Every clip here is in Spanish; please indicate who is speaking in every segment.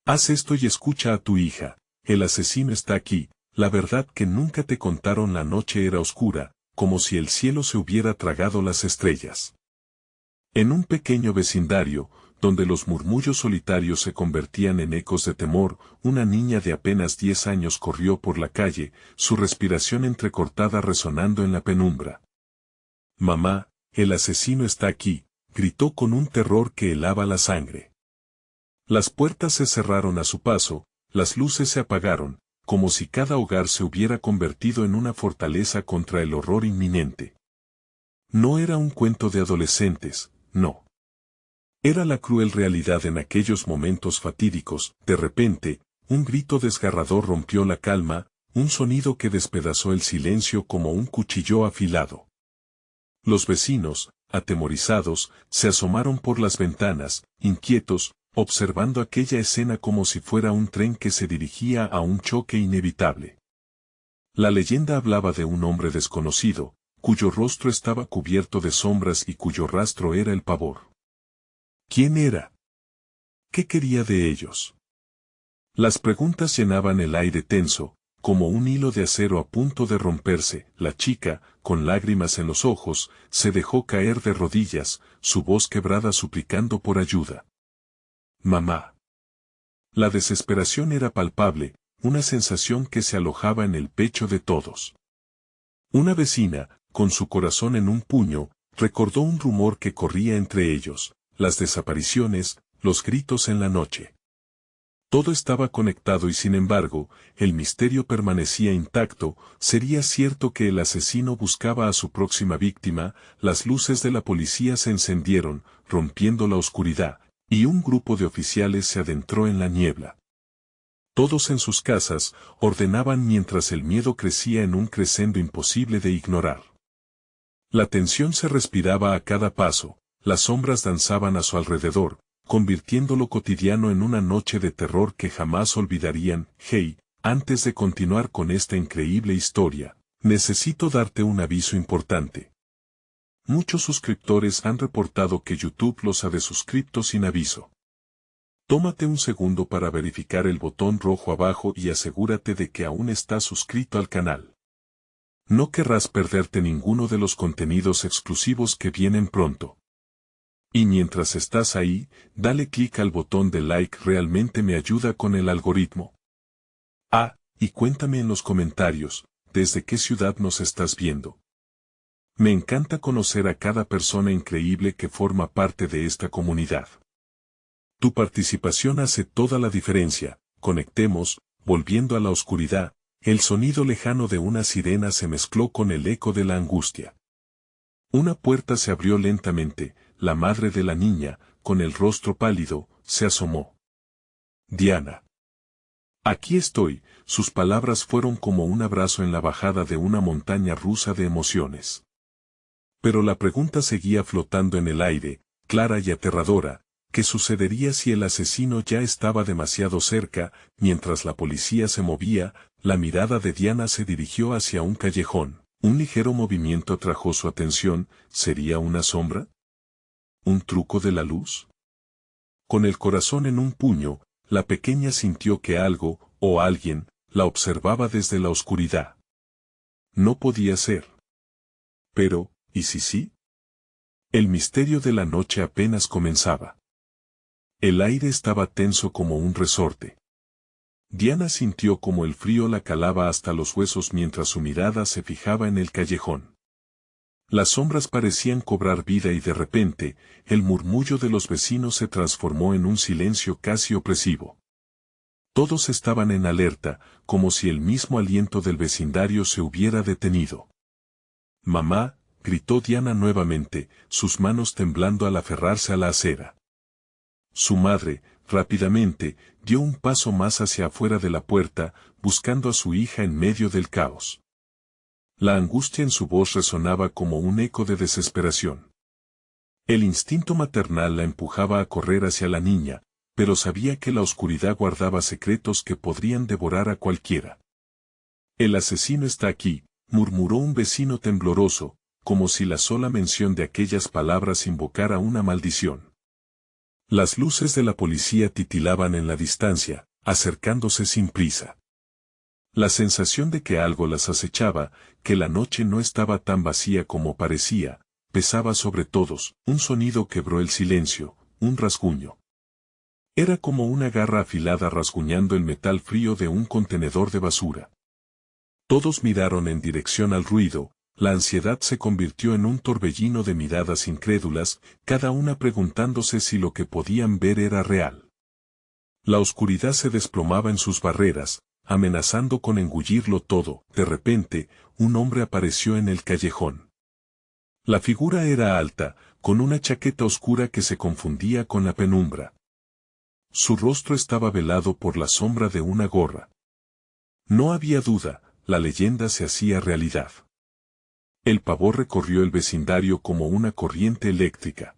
Speaker 1: Haz esto y escucha a tu hija, el asesino está aquí, la verdad que nunca te contaron la noche era oscura, como si el cielo se hubiera tragado las estrellas. En un pequeño vecindario, donde los murmullos solitarios se convertían en ecos de temor, una niña de apenas 10 años corrió por la calle, su respiración entrecortada resonando en la penumbra. «Mamá, el asesino está aquí», gritó con un terror que helaba la sangre. Las puertas se cerraron a su paso, las luces se apagaron, como si cada hogar se hubiera convertido en una fortaleza contra el horror inminente. No era un cuento de adolescentes, no. Era la cruel realidad en aquellos momentos fatídicos. De repente, un grito desgarrador rompió la calma, un sonido que despedazó el silencio como un cuchillo afilado. Los vecinos, atemorizados, se asomaron por las ventanas, inquietos, observando aquella escena como si fuera un tren que se dirigía a un choque inevitable. La leyenda hablaba de un hombre desconocido, cuyo rostro estaba cubierto de sombras y cuyo rastro era el pavor. ¿Quién era? ¿Qué quería de ellos? Las preguntas llenaban el aire tenso, como un hilo de acero a punto de romperse. La chica, con lágrimas en los ojos, se dejó caer de rodillas, su voz quebrada suplicando por ayuda. «Mamá». La desesperación era palpable, una sensación que se alojaba en el pecho de todos. Una vecina, con su corazón en un puño, recordó un rumor que corría entre ellos, las desapariciones, los gritos en la noche. Todo estaba conectado y sin embargo, el misterio permanecía intacto. ¿Sería cierto que el asesino buscaba a su próxima víctima? Las luces de la policía se encendieron, rompiendo la oscuridad, y un grupo de oficiales se adentró en la niebla. Todos en sus casas, ordenaban mientras el miedo crecía en un crescendo imposible de ignorar. La tensión se respiraba a cada paso, las sombras danzaban a su alrededor, convirtiendo lo cotidiano en una noche de terror que jamás olvidarían. Hey, antes de continuar con esta increíble historia, necesito darte un aviso importante. Muchos suscriptores han reportado que YouTube los ha desuscripto sin aviso. Tómate un segundo para verificar el botón rojo abajo y asegúrate de que aún estás suscrito al canal. No querrás perderte ninguno de los contenidos exclusivos que vienen pronto. Y mientras estás ahí, dale clic al botón de like, realmente me ayuda con el algoritmo. Ah, y cuéntame en los comentarios, ¿desde qué ciudad nos estás viendo? Me encanta conocer a cada persona increíble que forma parte de esta comunidad. Tu participación hace toda la diferencia. Conectemos. Volviendo a la oscuridad, el sonido lejano de una sirena se mezcló con el eco de la angustia. Una puerta se abrió lentamente, la madre de la niña, con el rostro pálido, se asomó. «Diana». «Aquí estoy», sus palabras fueron como un abrazo en la bajada de una montaña rusa de emociones. Pero la pregunta seguía flotando en el aire, clara y aterradora. ¿Qué sucedería si el asesino ya estaba demasiado cerca? Mientras la policía se movía, la mirada de Diana se dirigió hacia un callejón. Un ligero movimiento atrajo su atención. ¿Sería una sombra? ¿Un truco de la luz? Con el corazón en un puño, la pequeña sintió que algo, o alguien, la observaba desde la oscuridad. No podía ser. Pero, ¿y si sí? El misterio de la noche apenas comenzaba. El aire estaba tenso como un resorte. Diana sintió como el frío la calaba hasta los huesos mientras su mirada se fijaba en el callejón. Las sombras parecían cobrar vida y de repente, el murmullo de los vecinos se transformó en un silencio casi opresivo. Todos estaban en alerta, como si el mismo aliento del vecindario se hubiera detenido. «Mamá», gritó Diana nuevamente, sus manos temblando al aferrarse a la acera. Su madre, rápidamente, dio un paso más hacia afuera de la puerta, buscando a su hija en medio del caos. La angustia en su voz resonaba como un eco de desesperación. El instinto maternal la empujaba a correr hacia la niña, pero sabía que la oscuridad guardaba secretos que podrían devorar a cualquiera. «El asesino está aquí», murmuró un vecino tembloroso, como si la sola mención de aquellas palabras invocara una maldición. Las luces de la policía titilaban en la distancia, acercándose sin prisa. La sensación de que algo las acechaba, que la noche no estaba tan vacía como parecía, pesaba sobre todos. Un sonido quebró el silencio, un rasguño. Era como una garra afilada rasguñando el metal frío de un contenedor de basura. Todos miraron en dirección al ruido, la ansiedad se convirtió en un torbellino de miradas incrédulas, cada una preguntándose si lo que podían ver era real. La oscuridad se desplomaba en sus barreras, amenazando con engullirlo todo. De repente, un hombre apareció en el callejón. La figura era alta, con una chaqueta oscura que se confundía con la penumbra. Su rostro estaba velado por la sombra de una gorra. No había duda, la leyenda se hacía realidad. El pavor recorrió el vecindario como una corriente eléctrica.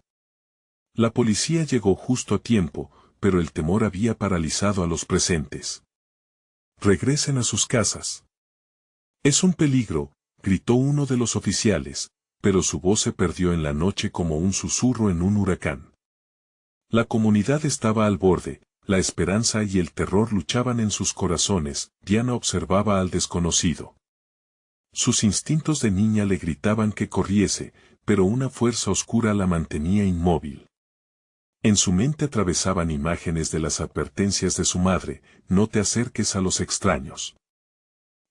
Speaker 1: La policía llegó justo a tiempo, pero el temor había paralizado a los presentes. «Regresen a sus casas». «Es un peligro», gritó uno de los oficiales, pero su voz se perdió en la noche como un susurro en un huracán. La comunidad estaba al borde, la esperanza y el terror luchaban en sus corazones. Diana observaba al desconocido. Sus instintos de niña le gritaban que corriese, pero una fuerza oscura la mantenía inmóvil. En su mente atravesaban imágenes de las advertencias de su madre: no te acerques a los extraños.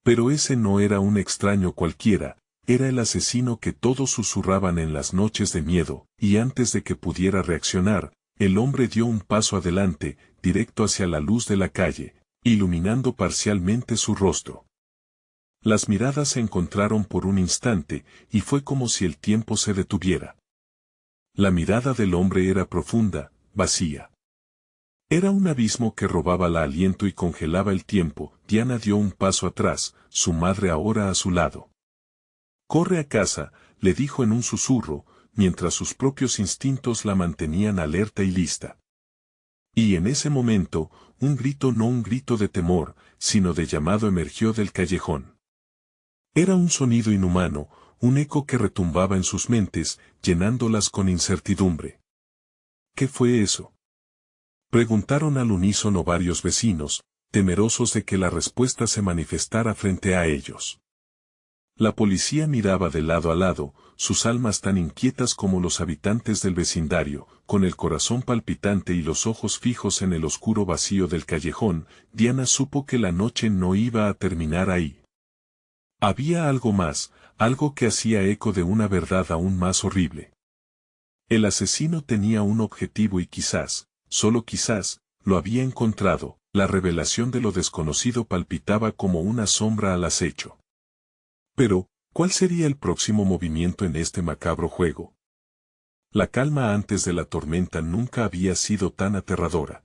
Speaker 1: Pero ese no era un extraño cualquiera, era el asesino que todos susurraban en las noches de miedo, y antes de que pudiera reaccionar, el hombre dio un paso adelante, directo hacia la luz de la calle, iluminando parcialmente su rostro. Las miradas se encontraron por un instante, y fue como si el tiempo se detuviera. La mirada del hombre era profunda, vacía. Era un abismo que robaba el aliento y congelaba el tiempo. Diana dio un paso atrás, su madre ahora a su lado. «Corre a casa», le dijo en un susurro, mientras sus propios instintos la mantenían alerta y lista. Y en ese momento, un grito, no un grito de temor, sino de llamado, emergió del callejón. Era un sonido inhumano, un eco que retumbaba en sus mentes, llenándolas con incertidumbre. «¿Qué fue eso?», preguntaron al unísono varios vecinos, temerosos de que la respuesta se manifestara frente a ellos. La policía miraba de lado a lado, sus almas tan inquietas como los habitantes del vecindario, con el corazón palpitante y los ojos fijos en el oscuro vacío del callejón. Diana supo que la noche no iba a terminar ahí. Había algo más, algo que hacía eco de una verdad aún más horrible. El asesino tenía un objetivo y quizás, solo quizás, lo había encontrado. La revelación de lo desconocido palpitaba como una sombra al acecho. Pero, ¿cuál sería el próximo movimiento en este macabro juego? La calma antes de la tormenta nunca había sido tan aterradora.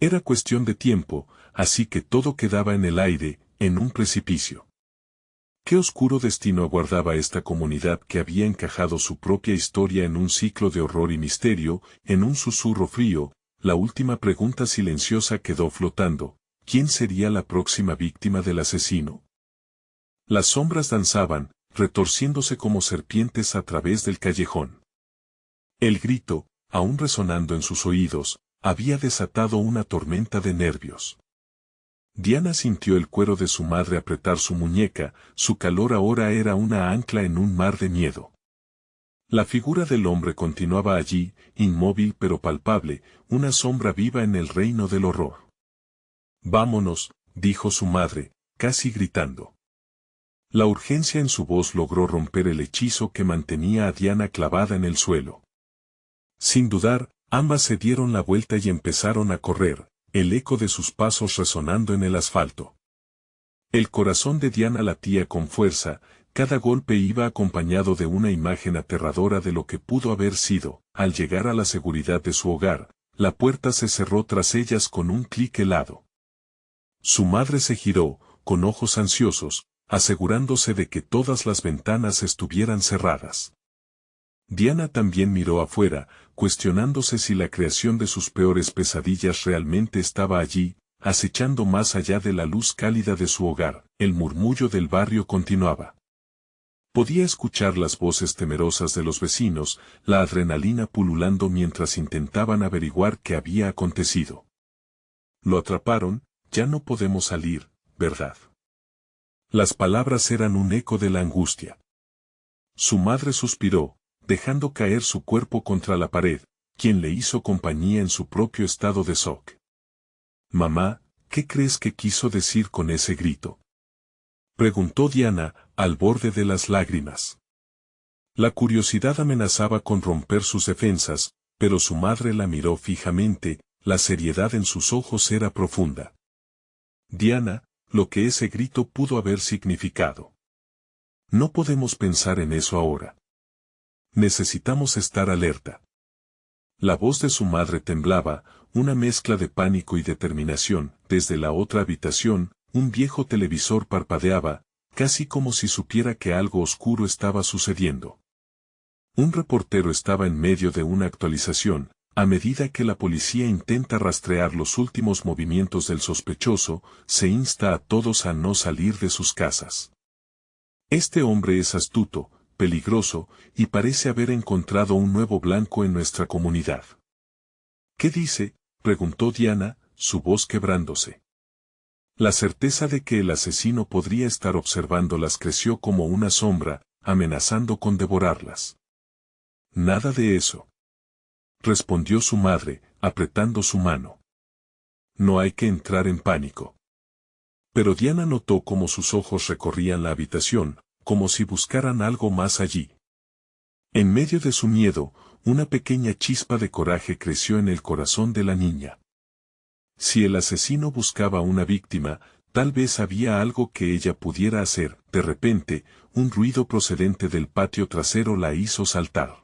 Speaker 1: Era cuestión de tiempo, así que todo quedaba en el aire, en un precipicio. ¿Qué oscuro destino aguardaba esta comunidad que había encajado su propia historia en un ciclo de horror y misterio? En un susurro frío, la última pregunta silenciosa quedó flotando: ¿quién sería la próxima víctima del asesino? Las sombras danzaban, retorciéndose como serpientes a través del callejón. El grito, aún resonando en sus oídos, había desatado una tormenta de nervios. Diana sintió el cuero de su madre apretar su muñeca, su calor ahora era una ancla en un mar de miedo. La figura del hombre continuaba allí, inmóvil pero palpable, una sombra viva en el reino del horror. «Vámonos», dijo su madre, casi gritando. La urgencia en su voz logró romper el hechizo que mantenía a Diana clavada en el suelo. Sin dudar, ambas se dieron la vuelta y empezaron a correr, el eco de sus pasos resonando en el asfalto. El corazón de Diana latía con fuerza, cada golpe iba acompañado de una imagen aterradora de lo que pudo haber sido. Al llegar a la seguridad de su hogar, la puerta se cerró tras ellas con un clic helado. Su madre se giró, con ojos ansiosos, asegurándose de que todas las ventanas estuvieran cerradas. Diana también miró afuera, cuestionándose si la creación de sus peores pesadillas realmente estaba allí, acechando más allá de la luz cálida de su hogar. El murmullo del barrio continuaba. Podía escuchar las voces temerosas de los vecinos, la adrenalina pululando mientras intentaban averiguar qué había acontecido. Lo atraparon, ya no podemos salir, ¿verdad? Las palabras eran un eco de la angustia. Su madre suspiró, dejando caer su cuerpo contra la pared, quien le hizo compañía en su propio estado de shock. Mamá, ¿qué crees que quiso decir con ese grito? Preguntó Diana, al borde de las lágrimas. La curiosidad amenazaba con romper sus defensas, pero su madre la miró fijamente, la seriedad en sus ojos era profunda. Diana, lo que ese grito pudo haber significado. No podemos pensar en eso ahora. Necesitamos estar alerta. La voz de su madre temblaba, una mezcla de pánico y determinación. Desde la otra habitación, un viejo televisor parpadeaba, casi como si supiera que algo oscuro estaba sucediendo. Un reportero estaba en medio de una actualización, a medida que la policía intenta rastrear los últimos movimientos del sospechoso, se insta a todos a no salir de sus casas. Este hombre es astuto, peligroso, y parece haber encontrado un nuevo blanco en nuestra comunidad. ¿Qué dice?, preguntó Diana, su voz quebrándose. La certeza de que el asesino podría estar observándolas creció como una sombra, amenazando con devorarlas. Nada de eso, respondió su madre, apretando su mano. No hay que entrar en pánico. Pero Diana notó cómo sus ojos recorrían la habitación, como si buscaran algo más allí. En medio de su miedo, una pequeña chispa de coraje creció en el corazón de la niña. Si el asesino buscaba una víctima, tal vez había algo que ella pudiera hacer. De repente, un ruido procedente del patio trasero la hizo saltar.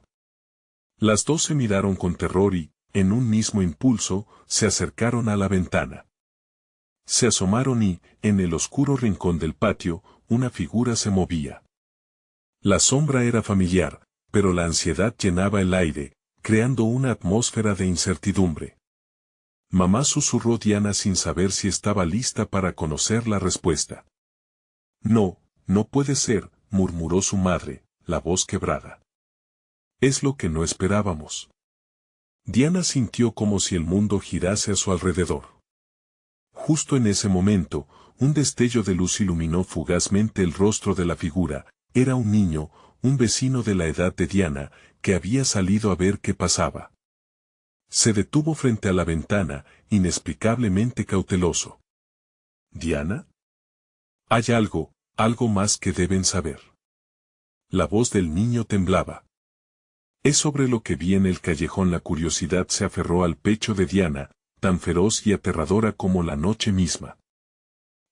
Speaker 1: Las dos se miraron con terror y, en un mismo impulso, se acercaron a la ventana. Se asomaron y, en el oscuro rincón del patio, una figura se movía. La sombra era familiar, pero la ansiedad llenaba el aire, creando una atmósfera de incertidumbre. Mamá, susurró Diana sin saber si estaba lista para conocer la respuesta. No, no puede ser, murmuró su madre, la voz quebrada. Es lo que no esperábamos. Diana sintió como si el mundo girase a su alrededor. Justo en ese momento, un destello de luz iluminó fugazmente el rostro de la figura. Era un niño, un vecino de la edad de Diana, que había salido a ver qué pasaba. Se detuvo frente a la ventana, inexplicablemente cauteloso. ¿Diana? Hay algo más que deben saber. La voz del niño temblaba. Es sobre lo que vi en el callejón. La curiosidad se aferró al pecho de Diana, tan feroz y aterradora como la noche misma.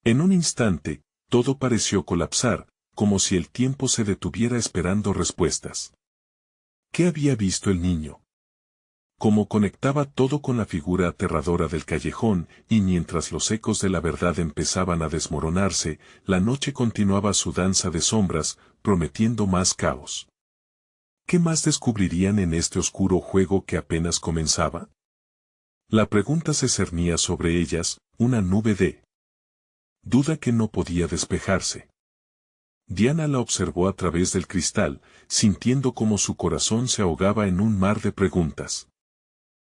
Speaker 1: En un instante, todo pareció colapsar, como si el tiempo se detuviera esperando respuestas. ¿Qué había visto el niño? Cómo conectaba todo con la figura aterradora del callejón, y mientras los ecos de la verdad empezaban a desmoronarse, la noche continuaba su danza de sombras, prometiendo más caos. ¿Qué más descubrirían en este oscuro juego que apenas comenzaba? La pregunta se cernía sobre ellas, una nube de duda que no podía despejarse. Diana la observó a través del cristal, sintiendo como su corazón se ahogaba en un mar de preguntas.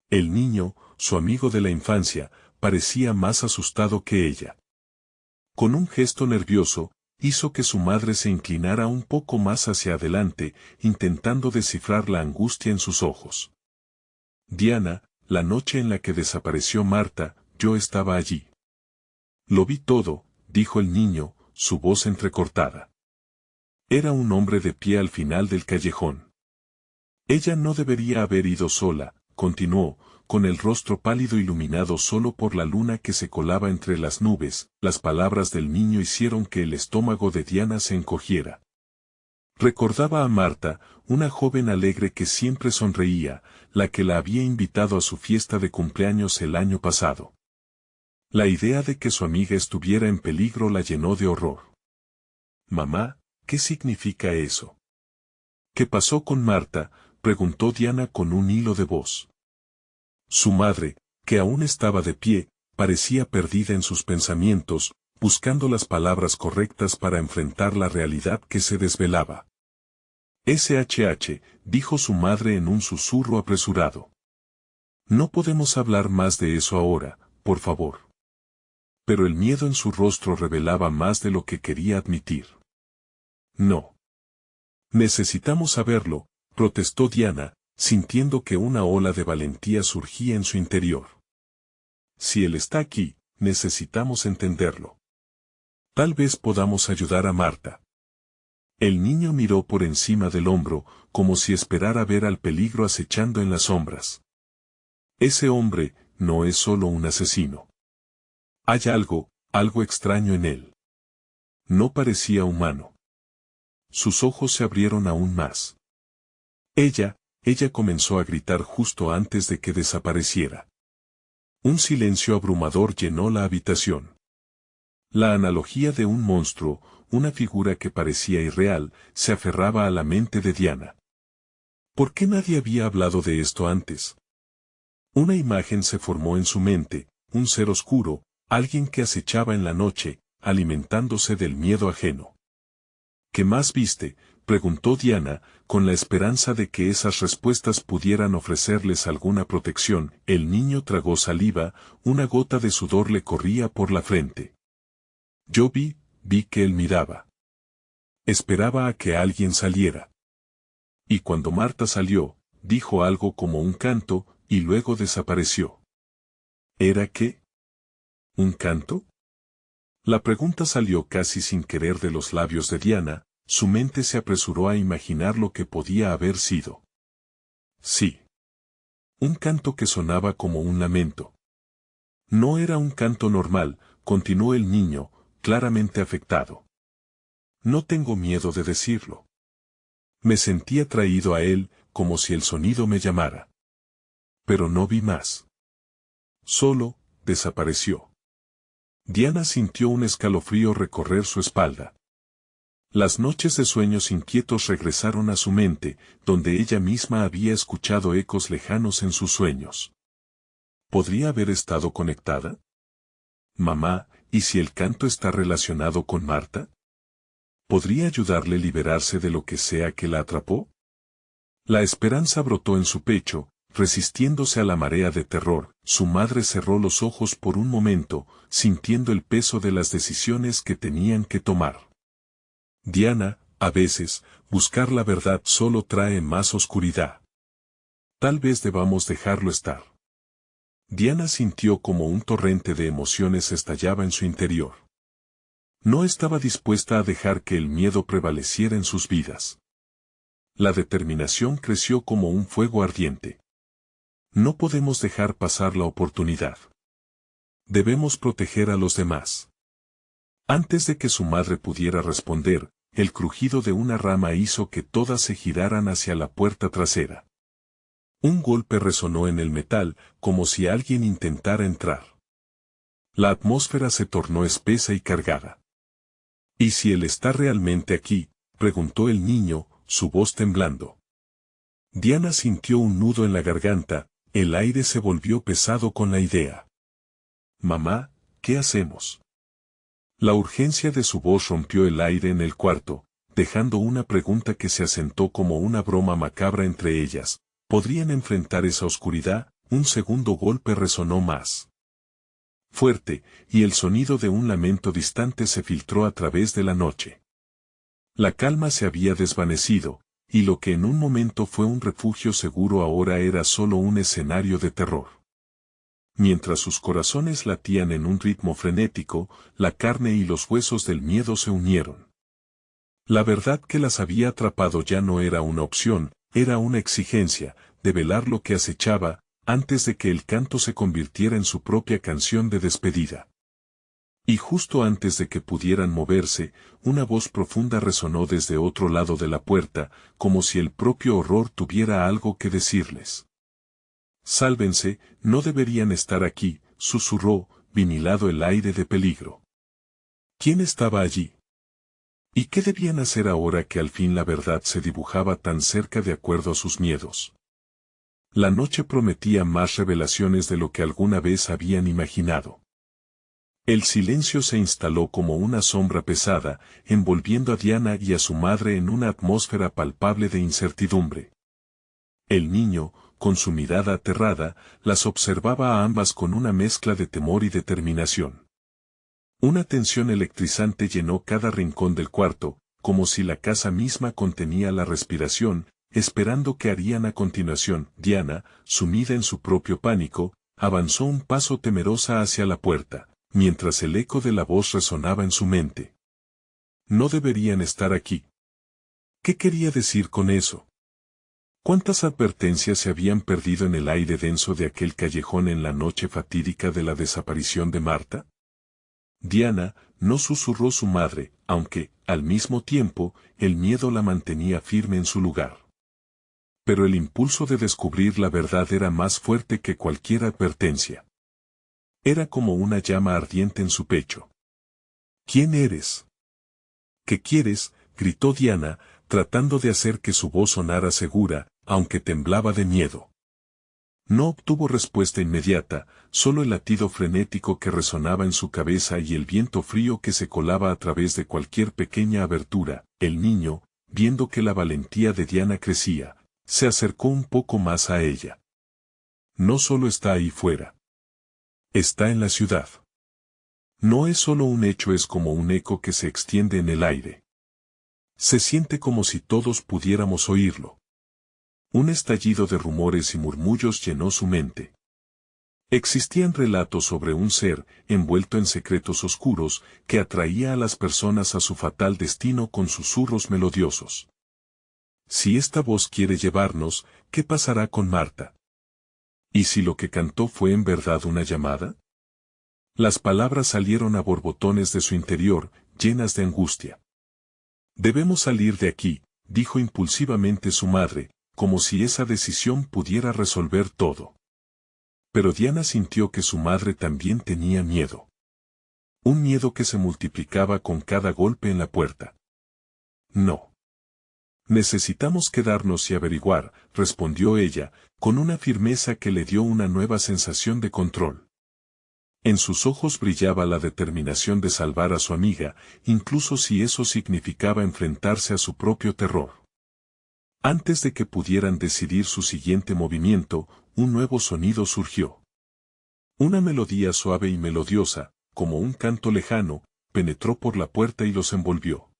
Speaker 1: El niño, su amigo de la infancia, parecía más asustado que ella. Con un gesto nervioso, hizo que su madre se inclinara un poco más hacia adelante, intentando descifrar la angustia en sus ojos. Diana, la noche en la que desapareció Marta, yo estaba allí. Lo vi todo, dijo el niño, su voz entrecortada. Era un hombre de pie al final del callejón. Ella no debería haber ido sola, continuó, con el rostro pálido iluminado solo por la luna que se colaba entre las nubes. Las palabras del niño hicieron que el estómago de Diana se encogiera. Recordaba a Marta, una joven alegre que siempre sonreía, la que la había invitado a su fiesta de cumpleaños el año pasado. La idea de que su amiga estuviera en peligro la llenó de horror. Mamá, ¿qué significa eso? ¿Qué pasó con Marta?, preguntó Diana con un hilo de voz. Su madre, que aún estaba de pie, parecía perdida en sus pensamientos, buscando las palabras correctas para enfrentar la realidad que se desvelaba. SHH, dijo su madre en un susurro apresurado. No podemos hablar más de eso ahora, por favor. Pero el miedo en su rostro revelaba más de lo que quería admitir. No. Necesitamos saberlo, protestó Diana, sintiendo que una ola de valentía surgía en su interior. Si él está aquí, necesitamos entenderlo. Tal vez podamos ayudar a Marta. El niño miró por encima del hombro, como si esperara ver al peligro acechando en las sombras. Ese hombre no es solo un asesino. Hay algo extraño en él. No parecía humano. Sus ojos se abrieron aún más. Ella comenzó a gritar justo antes de que desapareciera. Un silencio abrumador llenó la habitación. La analogía de un monstruo, una figura que parecía irreal, se aferraba a la mente de Diana. ¿Por qué nadie había hablado de esto antes? Una imagen se formó en su mente, un ser oscuro, alguien que acechaba en la noche, alimentándose del miedo ajeno. ¿Qué más viste?, preguntó Diana, con la esperanza de que esas respuestas pudieran ofrecerles alguna protección. El niño tragó saliva, una gota de sudor le corría por la frente. Yo vi que él miraba. Esperaba a que alguien saliera. Y cuando Marta salió, dijo algo como un canto, y luego desapareció. ¿Era qué? ¿Un canto? La pregunta salió casi sin querer de los labios de Diana. Su mente se apresuró a imaginar lo que podía haber sido. Sí. Un canto que sonaba como un lamento. No era un canto normal, continuó el niño, claramente afectado. No tengo miedo de decirlo. Me sentí atraído a él, como si el sonido me llamara. Pero no vi más. Solo, desapareció. Diana sintió un escalofrío recorrer su espalda. Las noches de sueños inquietos regresaron a su mente, donde ella misma había escuchado ecos lejanos en sus sueños. ¿Podría haber estado conectada? Mamá, ¿y si el canto está relacionado con Marta? ¿Podría ayudarle a liberarse de lo que sea que la atrapó? La esperanza brotó en su pecho, resistiéndose a la marea de terror. Su madre cerró los ojos por un momento, sintiendo el peso de las decisiones que tenían que tomar. Diana, a veces, buscar la verdad solo trae más oscuridad. Tal vez debamos dejarlo estar. Diana sintió como un torrente de emociones estallaba en su interior. No estaba dispuesta a dejar que el miedo prevaleciera en sus vidas. La determinación creció como un fuego ardiente. No podemos dejar pasar la oportunidad. Debemos proteger a los demás. Antes de que su madre pudiera responder, el crujido de una rama hizo que todas se giraran hacia la puerta trasera. Un golpe resonó en el metal, como si alguien intentara entrar. La atmósfera se tornó espesa y cargada. ¿Y si él está realmente aquí?, preguntó el niño, su voz temblando. Diana sintió un nudo en la garganta, el aire se volvió pesado con la idea. Mamá, ¿qué hacemos? La urgencia de su voz rompió el aire en el cuarto, dejando una pregunta que se asentó como una broma macabra entre ellas. ¿Podrían enfrentar esa oscuridad? Un segundo golpe resonó más fuerte, y el sonido de un lamento distante se filtró a través de la noche. La calma se había desvanecido, y lo que en un momento fue un refugio seguro ahora era solo un escenario de terror. Mientras sus corazones latían en un ritmo frenético, la carne y los huesos del miedo se unieron. La verdad que las había atrapado ya no era una opción, era una exigencia, develar lo que acechaba, antes de que el canto se convirtiera en su propia canción de despedida. Y justo antes de que pudieran moverse, una voz profunda resonó desde otro lado de la puerta, como si el propio horror tuviera algo que decirles. Sálvense, no deberían estar aquí, susurró, vinilado el aire de peligro. ¿Quién estaba allí? ¿Y qué debían hacer ahora que al fin la verdad se dibujaba tan cerca de acuerdo a sus miedos? La noche prometía más revelaciones de lo que alguna vez habían imaginado. El silencio se instaló como una sombra pesada, envolviendo a Diana y a su madre en una atmósfera palpable de incertidumbre. El niño, con su mirada aterrada, las observaba a ambas con una mezcla de temor y determinación. Una tensión electrizante llenó cada rincón del cuarto, como si la casa misma contenía la respiración, esperando qué harían a continuación. Diana, sumida en su propio pánico, avanzó un paso temerosa hacia la puerta, mientras el eco de la voz resonaba en su mente. No deberían estar aquí. ¿Qué quería decir con eso? ¿Cuántas advertencias se habían perdido en el aire denso de aquel callejón en la noche fatídica de la desaparición de Marta? Diana, no susurró su madre, aunque, al mismo tiempo, el miedo la mantenía firme en su lugar. Pero el impulso de descubrir la verdad era más fuerte que cualquier advertencia. Era como una llama ardiente en su pecho. ¿Quién eres? ¿Qué quieres?, gritó Diana, tratando de hacer que su voz sonara segura, aunque temblaba de miedo. No obtuvo respuesta inmediata, solo el latido frenético que resonaba en su cabeza y el viento frío que se colaba a través de cualquier pequeña abertura. El niño, viendo que la valentía de Diana crecía, se acercó un poco más a ella. No solo está ahí fuera. Está en la ciudad. No es solo un hecho, es como un eco que se extiende en el aire. Se siente como si todos pudiéramos oírlo. Un estallido de rumores y murmullos llenó su mente. Existían relatos sobre un ser, envuelto en secretos oscuros, que atraía a las personas a su fatal destino con susurros melodiosos. Si esta voz quiere llevarnos, ¿qué pasará con Marta? ¿Y si lo que cantó fue en verdad una llamada? Las palabras salieron a borbotones de su interior, llenas de angustia. Debemos salir de aquí, dijo impulsivamente su madre, como si esa decisión pudiera resolver todo. Pero Diana sintió que su madre también tenía miedo. Un miedo que se multiplicaba con cada golpe en la puerta. No. Necesitamos quedarnos y averiguar, respondió ella, con una firmeza que le dio una nueva sensación de control. En sus ojos brillaba la determinación de salvar a su amiga, incluso si eso significaba enfrentarse a su propio terror. Antes de que pudieran decidir su siguiente movimiento, un nuevo sonido surgió. Una melodía suave y melodiosa, como un canto lejano, penetró por la puerta y los envolvió.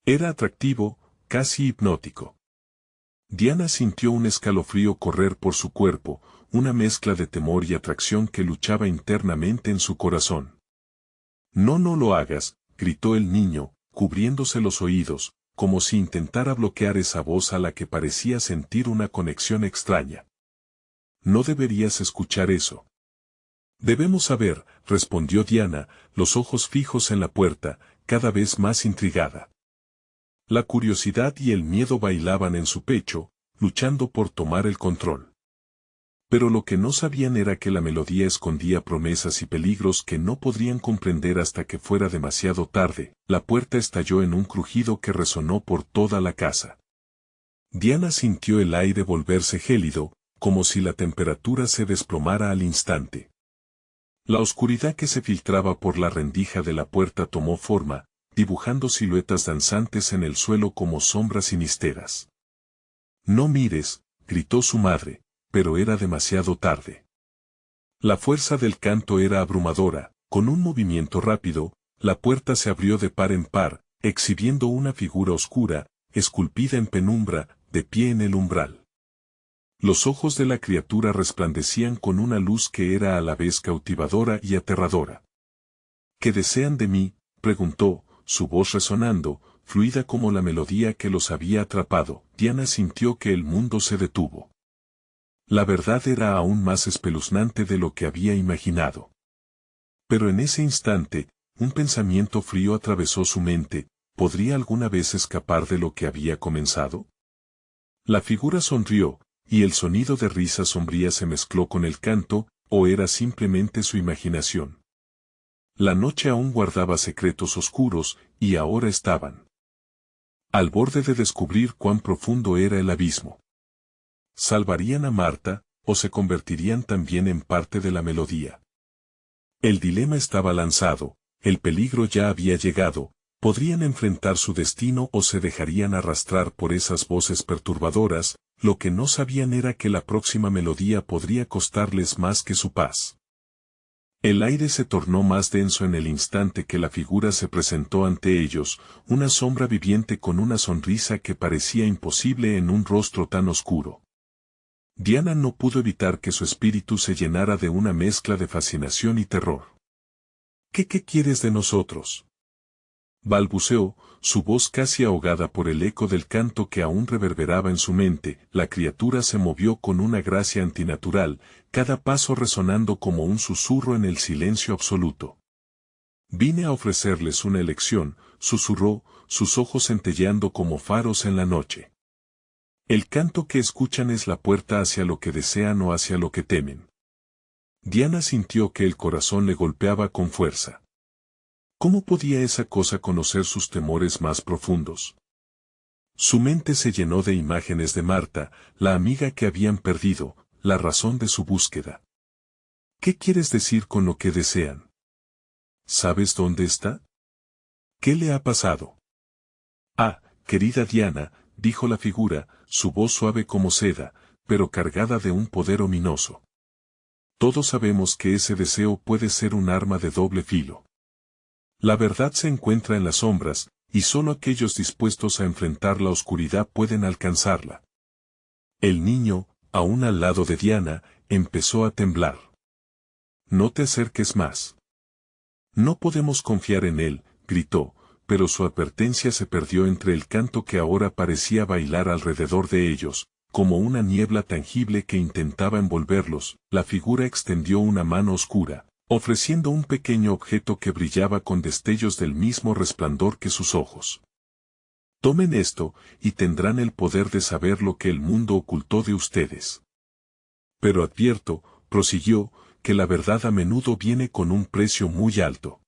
Speaker 1: Era atractivo, casi hipnótico. Diana sintió un escalofrío correr por su cuerpo, una mezcla de temor y atracción que luchaba internamente en su corazón. No, no lo hagas, gritó el niño, cubriéndose los oídos, como si intentara bloquear esa voz a la que parecía sentir una conexión extraña. No deberías escuchar eso. Debemos saber, respondió Diana, los ojos fijos en la puerta, cada vez más intrigada. La curiosidad y el miedo bailaban en su pecho, luchando por tomar el control. Pero lo que no sabían era que la melodía escondía promesas y peligros que no podrían comprender hasta que fuera demasiado tarde. La puerta estalló en un crujido que resonó por toda la casa. Diana sintió el aire volverse gélido, como si la temperatura se desplomara al instante. La oscuridad que se filtraba por la rendija de la puerta tomó forma, dibujando siluetas danzantes en el suelo como sombras siniestras. «No mires», gritó su madre, pero era demasiado tarde. La fuerza del canto era abrumadora, con un movimiento rápido, la puerta se abrió de par en par, exhibiendo una figura oscura, esculpida en penumbra, de pie en el umbral. Los ojos de la criatura resplandecían con una luz que era a la vez cautivadora y aterradora. «¿Qué desean de mí?», preguntó, su voz resonando, fluida como la melodía que los había atrapado. Diana sintió que el mundo se detuvo. La verdad era aún más espeluznante de lo que había imaginado. Pero en ese instante, un pensamiento frío atravesó su mente. ¿Podría alguna vez escapar de lo que había comenzado? La figura sonrió, y el sonido de risa sombría se mezcló con el canto, ¿o era simplemente su imaginación? La noche aún guardaba secretos oscuros, y ahora estaban al borde de descubrir cuán profundo era el abismo. ¿Salvarían a Marta, o se convertirían también en parte de la melodía? El dilema estaba lanzado, el peligro ya había llegado, podrían enfrentar su destino o se dejarían arrastrar por esas voces perturbadoras, lo que no sabían era que la próxima melodía podría costarles más que su paz. El aire se tornó más denso en el instante que la figura se presentó ante ellos, una sombra viviente con una sonrisa que parecía imposible en un rostro tan oscuro. Diana no pudo evitar que su espíritu se llenara de una mezcla de fascinación y terror. ¿Qué quieres de nosotros?, balbuceó, su voz casi ahogada por el eco del canto que aún reverberaba en su mente. La criatura se movió con una gracia antinatural, cada paso resonando como un susurro en el silencio absoluto. Vine a ofrecerles una elección, susurró, sus ojos centelleando como faros en la noche. El canto que escuchan es la puerta hacia lo que desean o hacia lo que temen. Diana sintió que el corazón le golpeaba con fuerza. ¿Cómo podía esa cosa conocer sus temores más profundos? Su mente se llenó de imágenes de Marta, la amiga que habían perdido, la razón de su búsqueda. ¿Qué quieres decir con lo que desean? ¿Sabes dónde está? ¿Qué le ha pasado? Ah, querida Diana, dijo la figura, su voz suave como seda, pero cargada de un poder ominoso. Todos sabemos que ese deseo puede ser un arma de doble filo. La verdad se encuentra en las sombras, y solo aquellos dispuestos a enfrentar la oscuridad pueden alcanzarla. El niño, aún al lado de Diana, empezó a temblar. No te acerques más. No podemos confiar en él, gritó, pero su advertencia se perdió entre el canto que ahora parecía bailar alrededor de ellos, como una niebla tangible que intentaba envolverlos. La figura extendió una mano oscura, ofreciendo un pequeño objeto que brillaba con destellos del mismo resplandor que sus ojos. Tomen esto, y tendrán el poder de saber lo que el mundo ocultó de ustedes. Pero advierto, prosiguió, que la verdad a menudo viene con un precio muy alto.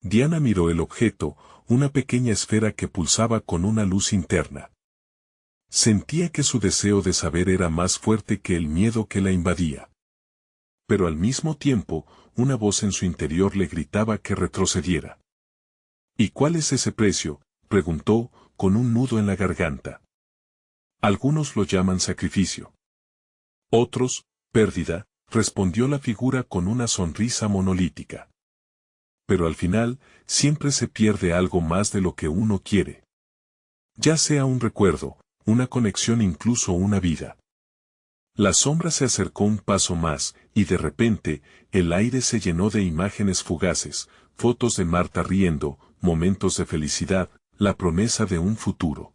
Speaker 1: Diana miró el objeto, una pequeña esfera que pulsaba con una luz interna. Sentía que su deseo de saber era más fuerte que el miedo que la invadía. Pero al mismo tiempo, una voz en su interior le gritaba que retrocediera. ¿Y cuál es ese precio?, preguntó, con un nudo en la garganta. Algunos lo llaman sacrificio. Otros, pérdida, respondió la figura con una sonrisa monolítica. Pero al final, siempre se pierde algo más de lo que uno quiere. Ya sea un recuerdo, una conexión, incluso una vida. La sombra se acercó un paso más, y de repente, el aire se llenó de imágenes fugaces, fotos de Marta riendo, momentos de felicidad, la promesa de un futuro.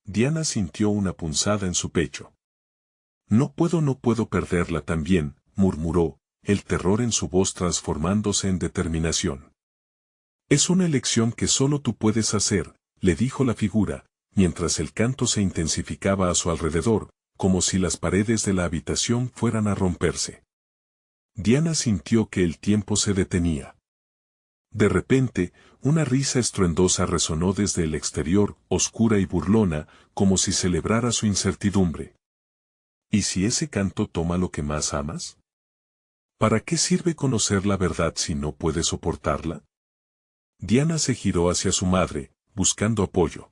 Speaker 1: Diana sintió una punzada en su pecho. No puedo perderla también, murmuró, el terror en su voz transformándose en determinación. Es una elección que solo tú puedes hacer, le dijo la figura, mientras el canto se intensificaba a su alrededor, como si las paredes de la habitación fueran a romperse. Diana sintió que el tiempo se detenía. De repente, una risa estruendosa resonó desde el exterior, oscura y burlona, como si celebrara su incertidumbre. ¿Y si ese canto toma lo que más amas? ¿Para qué sirve conocer la verdad si no puedes soportarla? Diana se giró hacia su madre, buscando apoyo.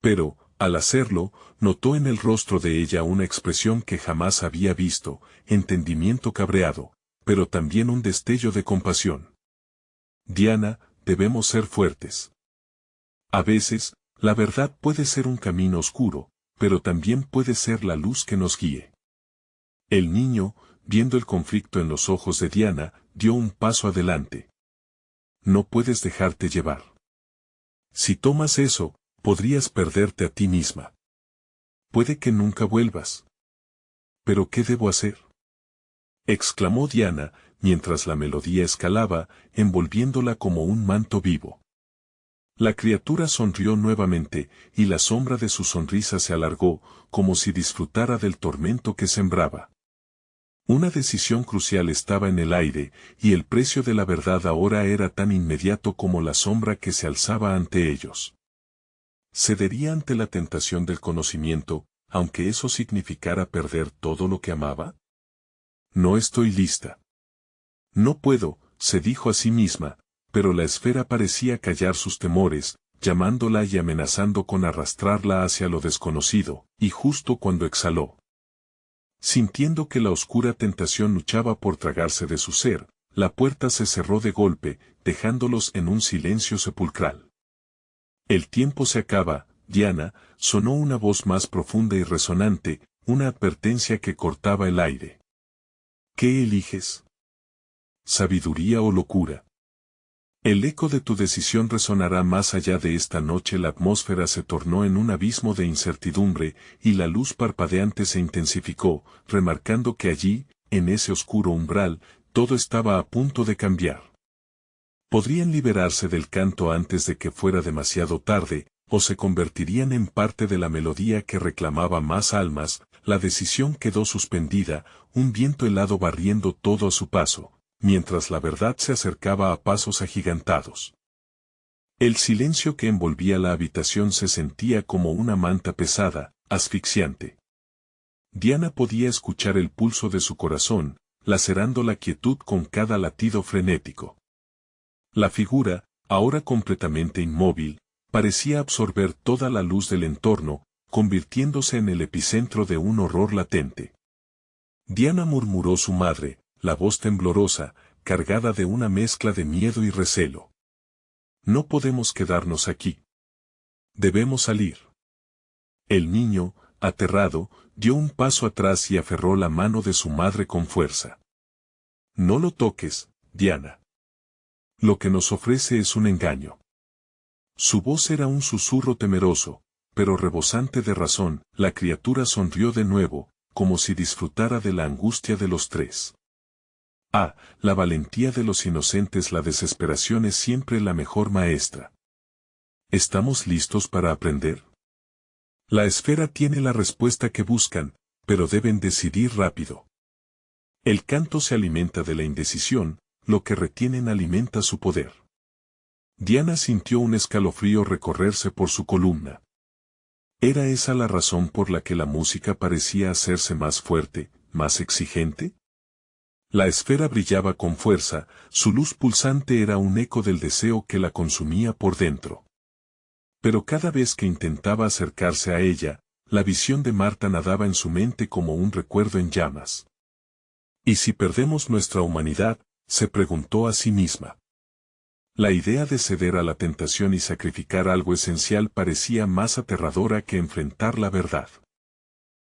Speaker 1: Pero, al hacerlo, notó en el rostro de ella una expresión que jamás había visto, entendimiento cabreado, pero también un destello de compasión. Diana, debemos ser fuertes. A veces, la verdad puede ser un camino oscuro, pero también puede ser la luz que nos guíe. El niño, viendo el conflicto en los ojos de Diana, dio un paso adelante. No puedes dejarte llevar. Si tomas eso, podrías perderte a ti misma. Puede que nunca vuelvas. ¿Pero qué debo hacer?, exclamó Diana, mientras la melodía escalaba, envolviéndola como un manto vivo. La criatura sonrió nuevamente, y la sombra de su sonrisa se alargó, como si disfrutara del tormento que sembraba. Una decisión crucial estaba en el aire, y el precio de la verdad ahora era tan inmediato como la sombra que se alzaba ante ellos. ¿Cedería ante la tentación del conocimiento, aunque eso significara perder todo lo que amaba? No estoy lista. No puedo, se dijo a sí misma, pero la esfera parecía callar sus temores, llamándola y amenazando con arrastrarla hacia lo desconocido, y justo cuando exhaló, sintiendo que la oscura tentación luchaba por tragarse de su ser, la puerta se cerró de golpe, dejándolos en un silencio sepulcral. El tiempo se acaba, Diana, sonó una voz más profunda y resonante, una advertencia que cortaba el aire. ¿Qué eliges? ¿Sabiduría o locura? El eco de tu decisión resonará más allá de esta noche. La atmósfera se tornó en un abismo de incertidumbre, y la luz parpadeante se intensificó, remarcando que allí, en ese oscuro umbral, todo estaba a punto de cambiar. Podrían liberarse del canto antes de que fuera demasiado tarde, o se convertirían en parte de la melodía que reclamaba más almas. La decisión quedó suspendida, un viento helado barriendo todo a su paso, mientras la verdad se acercaba a pasos agigantados. El silencio que envolvía la habitación se sentía como una manta pesada, asfixiante. Diana podía escuchar el pulso de su corazón, lacerando la quietud con cada latido frenético. La figura, ahora completamente inmóvil, parecía absorber toda la luz del entorno, convirtiéndose en el epicentro de un horror latente. Diana, murmuró su madre, la voz temblorosa, cargada de una mezcla de miedo y recelo. No podemos quedarnos aquí. Debemos salir. El niño, aterrado, dio un paso atrás y aferró la mano de su madre con fuerza. No lo toques, Diana. Lo que nos ofrece es un engaño. Su voz era un susurro temeroso, pero rebosante de razón. La criatura sonrió de nuevo, como si disfrutara de la angustia de los tres. Ah, la valentía de los inocentes. La desesperación es siempre la mejor maestra. ¿Estamos listos para aprender? La esfera tiene la respuesta que buscan, pero deben decidir rápido. El canto se alimenta de la indecisión, lo que retienen alimenta su poder. Diana sintió un escalofrío recorrerse por su columna. ¿Era esa la razón por la que la música parecía hacerse más fuerte, más exigente? La esfera brillaba con fuerza, su luz pulsante era un eco del deseo que la consumía por dentro. Pero cada vez que intentaba acercarse a ella, la visión de Marta nadaba en su mente como un recuerdo en llamas. ¿Y si perdemos nuestra humanidad?, se preguntó a sí misma. La idea de ceder a la tentación y sacrificar algo esencial parecía más aterradora que enfrentar la verdad.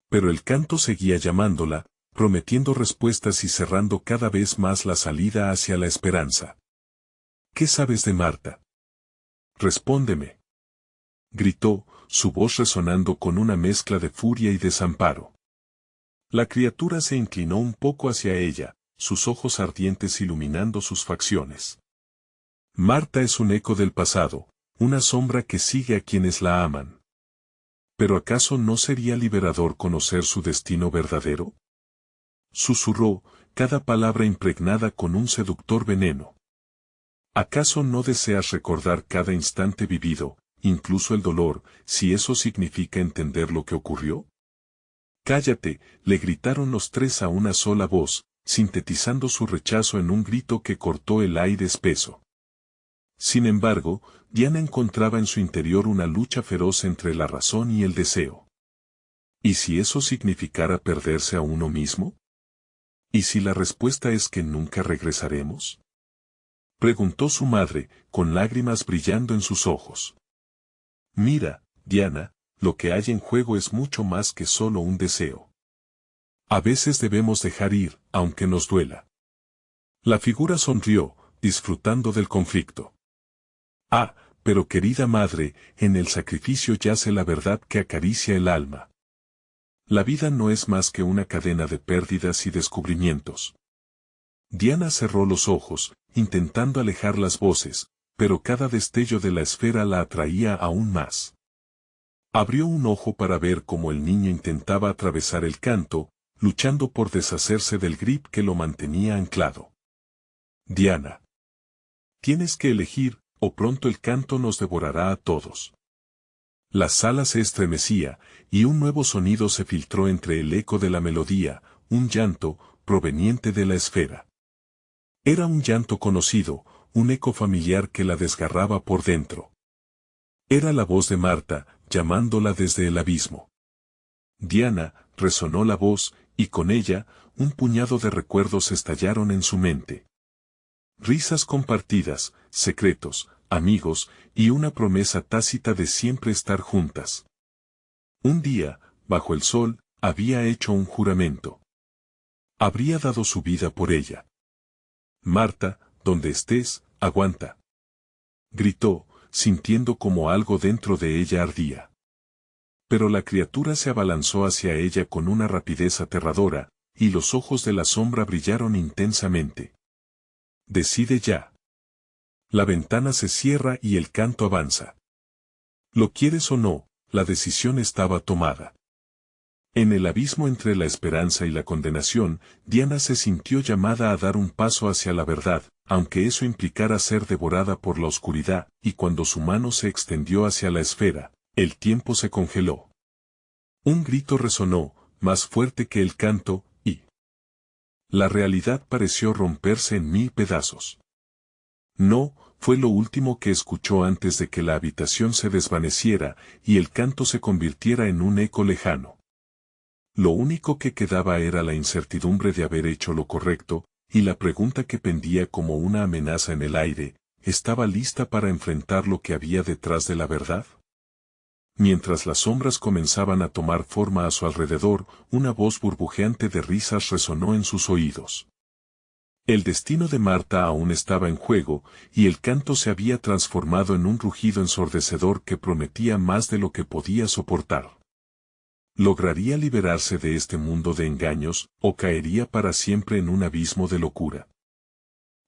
Speaker 1: Pero el canto seguía llamándola, prometiendo respuestas y cerrando cada vez más la salida hacia la esperanza. ¿Qué sabes de Marta? Respóndeme. Gritó, su voz resonando con una mezcla de furia y desamparo. La criatura se inclinó un poco hacia ella, sus ojos ardientes iluminando sus facciones. Marta es un eco del pasado, una sombra que sigue a quienes la aman. ¿Pero acaso no sería liberador conocer su destino verdadero? Susurró, cada palabra impregnada con un seductor veneno. ¿Acaso no deseas recordar cada instante vivido, incluso el dolor, si eso significa entender lo que ocurrió? Cállate, le gritaron los tres a una sola voz, sintetizando su rechazo en un grito que cortó el aire espeso. Sin embargo, Diana encontraba en su interior una lucha feroz entre la razón y el deseo. ¿Y si eso significara perderse a uno mismo? ¿Y si la respuesta es que nunca regresaremos? Preguntó su madre, con lágrimas brillando en sus ojos. Mira, Diana, lo que hay en juego es mucho más que solo un deseo. A veces debemos dejar ir, aunque nos duela. La figura sonrió, disfrutando del conflicto. Ah, pero querida madre, en el sacrificio yace la verdad que acaricia el alma. La vida no es más que una cadena de pérdidas y descubrimientos. Diana cerró los ojos, intentando alejar las voces, pero cada destello de la esfera la atraía aún más. Abrió un ojo para ver cómo el niño intentaba atravesar el canto, luchando por deshacerse del grip que lo mantenía anclado. Diana. Tienes que elegir, o pronto el canto nos devorará a todos. La sala se estremecía, y un nuevo sonido se filtró entre el eco de la melodía, un llanto, proveniente de la esfera. Era un llanto conocido, un eco familiar que la desgarraba por dentro. Era la voz de Marta, llamándola desde el abismo. Diana, resonó la voz, y con ella, un puñado de recuerdos estallaron en su mente. Risas compartidas, secretos, amigos, y una promesa tácita de siempre estar juntas. Un día, bajo el sol, había hecho un juramento. Habría dado su vida por ella. Marta, donde estés, aguanta. Gritó, sintiendo como algo dentro de ella ardía. Pero la criatura se abalanzó hacia ella con una rapidez aterradora, y los ojos de la sombra brillaron intensamente. Decide ya. La ventana se cierra y el canto avanza. Lo quieres o no, la decisión estaba tomada. En el abismo entre la esperanza y la condenación, Diana se sintió llamada a dar un paso hacia la verdad, aunque eso implicara ser devorada por la oscuridad, y cuando su mano se extendió hacia la esfera, el tiempo se congeló. Un grito resonó, más fuerte que el canto, y la realidad pareció romperse en 1000 pedazos. No, fue lo último que escuchó antes de que la habitación se desvaneciera y el canto se convirtiera en un eco lejano. Lo único que quedaba era la incertidumbre de haber hecho lo correcto, y la pregunta que pendía como una amenaza en el aire, ¿estaba lista para enfrentar lo que había detrás de la verdad? Mientras las sombras comenzaban a tomar forma a su alrededor, una voz burbujeante de risas resonó en sus oídos. El destino de Marta aún estaba en juego, y el canto se había transformado en un rugido ensordecedor que prometía más de lo que podía soportar. ¿Lograría liberarse de este mundo de engaños, o caería para siempre en un abismo de locura?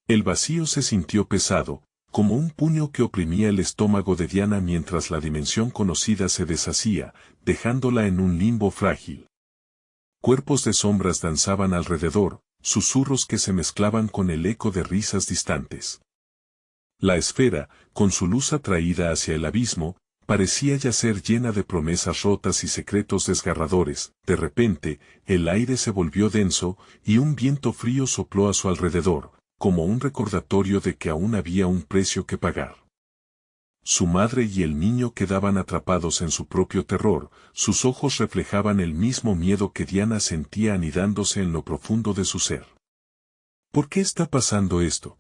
Speaker 1: El vacío se sintió pesado, como un puño que oprimía el estómago de Diana mientras la dimensión conocida se deshacía, dejándola en un limbo frágil. Cuerpos de sombras danzaban alrededor, susurros que se mezclaban con el eco de risas distantes. La esfera, con su luz atraída hacia el abismo, parecía yacer llena de promesas rotas y secretos desgarradores. De repente, el aire se volvió denso, y un viento frío sopló a su alrededor, como un recordatorio de que aún había un precio que pagar. Su madre y el niño quedaban atrapados en su propio terror, sus ojos reflejaban el mismo miedo que Diana sentía anidándose en lo profundo de su ser. ¿Por qué está pasando esto?,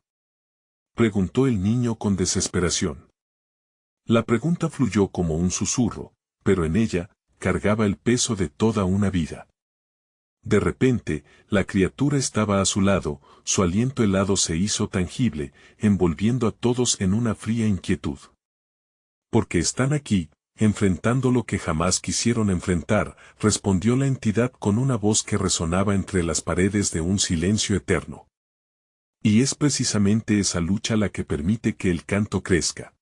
Speaker 1: preguntó el niño con desesperación. La pregunta fluyó como un susurro, pero en ella, cargaba el peso de toda una vida. De repente, la criatura estaba a su lado, su aliento helado se hizo tangible, envolviendo a todos en una fría inquietud. Porque están aquí, enfrentando lo que jamás quisieron enfrentar, respondió la entidad con una voz que resonaba entre las paredes de un silencio eterno. Y es precisamente esa lucha la que permite que el canto crezca.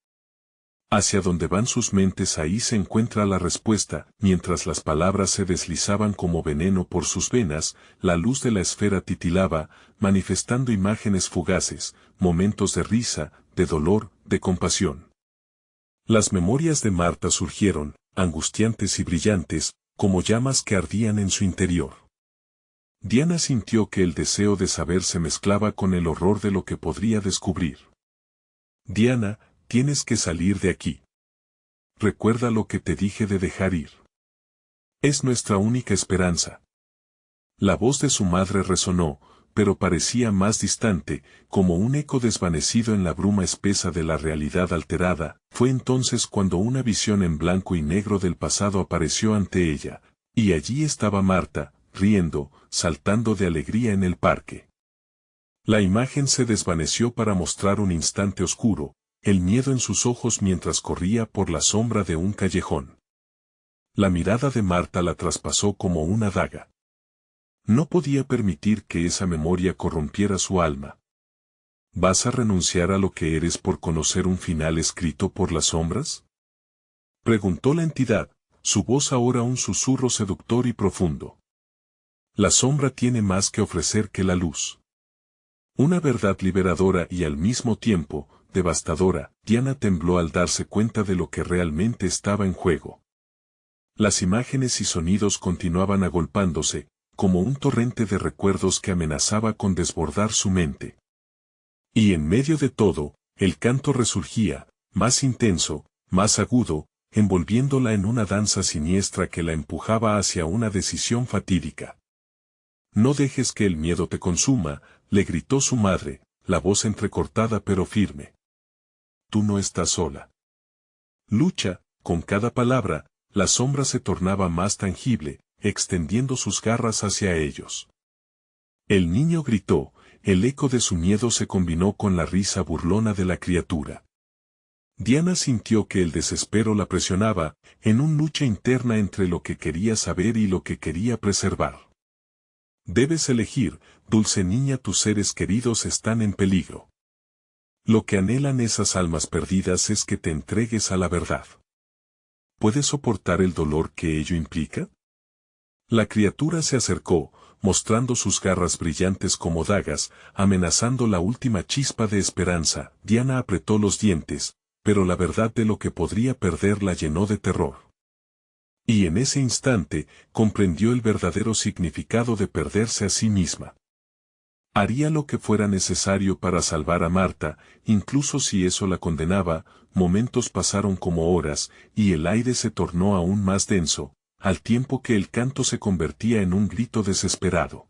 Speaker 1: Hacia donde van sus mentes ahí se encuentra la respuesta. Mientras las palabras se deslizaban como veneno por sus venas, la luz de la esfera titilaba, manifestando imágenes fugaces, momentos de risa, de dolor, de compasión. Las memorias de Marta surgieron, angustiantes y brillantes, como llamas que ardían en su interior. Diana sintió que el deseo de saber se mezclaba con el horror de lo que podría descubrir. Diana, tienes que salir de aquí. Recuerda lo que te dije de dejar ir. Es nuestra única esperanza. La voz de su madre resonó, pero parecía más distante, como un eco desvanecido en la bruma espesa de la realidad alterada. Fue entonces cuando una visión en blanco y negro del pasado apareció ante ella, y allí estaba Marta, riendo, saltando de alegría en el parque. La imagen se desvaneció para mostrar un instante oscuro, el miedo en sus ojos mientras corría por la sombra de un callejón. La mirada de Marta la traspasó como una daga. No podía permitir que esa memoria corrompiera su alma. ¿Vas a renunciar a lo que eres por conocer un final escrito por las sombras?, preguntó la entidad, su voz ahora un susurro seductor y profundo. La sombra tiene más que ofrecer que la luz. Una verdad liberadora y al mismo tiempo, devastadora. Diana tembló al darse cuenta de lo que realmente estaba en juego. Las imágenes y sonidos continuaban agolpándose, como un torrente de recuerdos que amenazaba con desbordar su mente. Y en medio de todo, el canto resurgía, más intenso, más agudo, envolviéndola en una danza siniestra que la empujaba hacia una decisión fatídica. No dejes que el miedo te consuma, le gritó su madre, la voz entrecortada pero firme. Tú no estás sola. Lucha, con cada palabra, la sombra se tornaba más tangible, extendiendo sus garras hacia ellos. El niño gritó, el eco de su miedo se combinó con la risa burlona de la criatura. Diana sintió que el desespero la presionaba, en una lucha interna entre lo que quería saber y lo que quería preservar. Debes elegir, dulce niña, tus seres queridos están en peligro. Lo que anhelan esas almas perdidas es que te entregues a la verdad. ¿Puedes soportar el dolor que ello implica? La criatura se acercó, mostrando sus garras brillantes como dagas, amenazando la última chispa de esperanza. Diana apretó los dientes, pero la verdad de lo que podría perder la llenó de terror. Y en ese instante, comprendió el verdadero significado de perderse a sí misma. Haría lo que fuera necesario para salvar a Marta, incluso si eso la condenaba. Momentos pasaron como horas, y el aire se tornó aún más denso, al tiempo que el canto se convertía en un grito desesperado.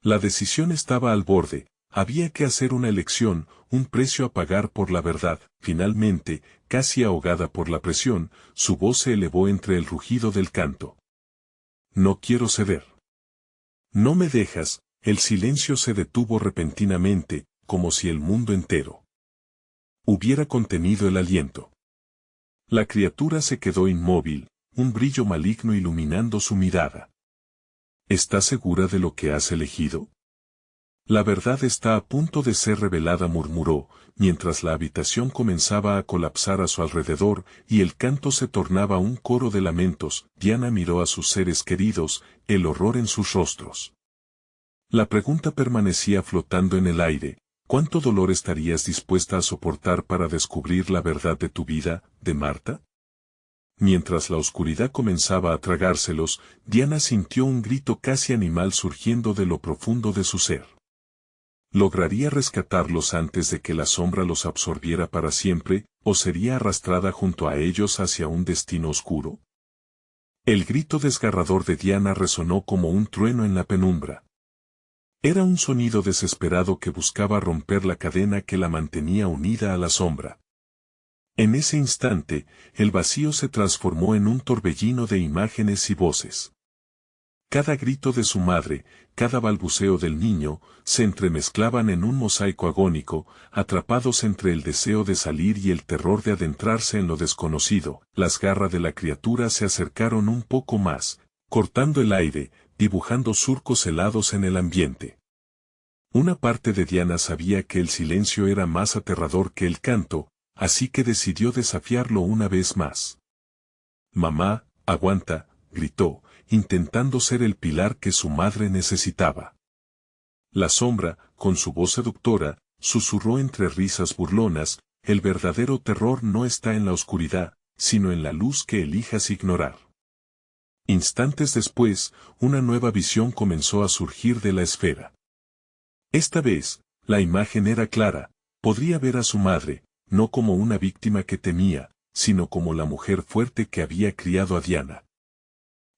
Speaker 1: La decisión estaba al borde, había que hacer una elección, un precio a pagar por la verdad. Finalmente, casi ahogada por la presión, su voz se elevó entre el rugido del canto. No quiero ceder. No me dejas. El silencio se detuvo repentinamente, como si el mundo entero hubiera contenido el aliento. La criatura se quedó inmóvil, un brillo maligno iluminando su mirada. ¿Estás segura de lo que has elegido? La verdad está a punto de ser revelada, murmuró, mientras la habitación comenzaba a colapsar a su alrededor y el canto se tornaba un coro de lamentos. Diana miró a sus seres queridos, el horror en sus rostros. La pregunta permanecía flotando en el aire: ¿cuánto dolor estarías dispuesta a soportar para descubrir la verdad de tu vida, de Marta? Mientras la oscuridad comenzaba a tragárselos, Diana sintió un grito casi animal surgiendo de lo profundo de su ser. ¿Lograría rescatarlos antes de que la sombra los absorbiera para siempre, o sería arrastrada junto a ellos hacia un destino oscuro? El grito desgarrador de Diana resonó como un trueno en la penumbra. Era un sonido desesperado que buscaba romper la cadena que la mantenía unida a la sombra. En ese instante, el vacío se transformó en un torbellino de imágenes y voces. Cada grito de su madre, cada balbuceo del niño, se entremezclaban en un mosaico agónico, atrapados entre el deseo de salir y el terror de adentrarse en lo desconocido. Las garras de la criatura se acercaron un poco más, cortando el aire, dibujando surcos helados en el ambiente. Una parte de Diana sabía que el silencio era más aterrador que el canto, así que decidió desafiarlo una vez más. «Mamá, aguanta», gritó, intentando ser el pilar que su madre necesitaba. La sombra, con su voz seductora, susurró entre risas burlonas: «El verdadero terror no está en la oscuridad, sino en la luz que elijas ignorar». Instantes después, una nueva visión comenzó a surgir de la esfera. Esta vez, la imagen era clara: podría ver a su madre, no como una víctima que temía, sino como la mujer fuerte que había criado a Diana.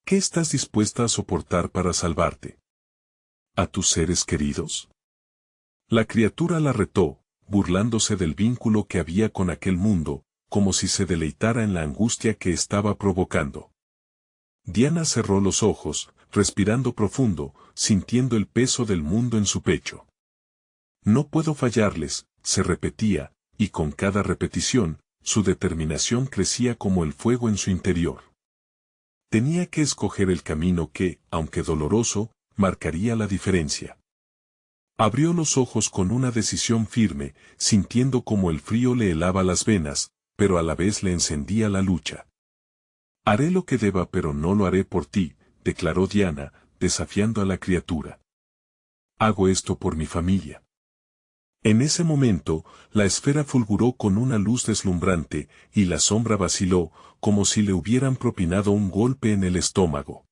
Speaker 1: ¿Qué estás dispuesta a soportar para salvarte? ¿A tus seres queridos? La criatura la retó, burlándose del vínculo que había con aquel mundo, como si se deleitara en la angustia que estaba provocando. Diana cerró los ojos, respirando profundo, sintiendo el peso del mundo en su pecho. No puedo fallarles, se repetía, y con cada repetición, su determinación crecía como el fuego en su interior. Tenía que escoger el camino que, aunque doloroso, marcaría la diferencia. Abrió los ojos con una decisión firme, sintiendo como el frío le helaba las venas, pero a la vez le encendía la lucha. «Haré lo que deba, pero no lo haré por ti», declaró Diana, desafiando a la criatura. «Hago esto por mi familia». En ese momento, la esfera fulguró con una luz deslumbrante, y la sombra vaciló, como si le hubieran propinado un golpe en el estómago.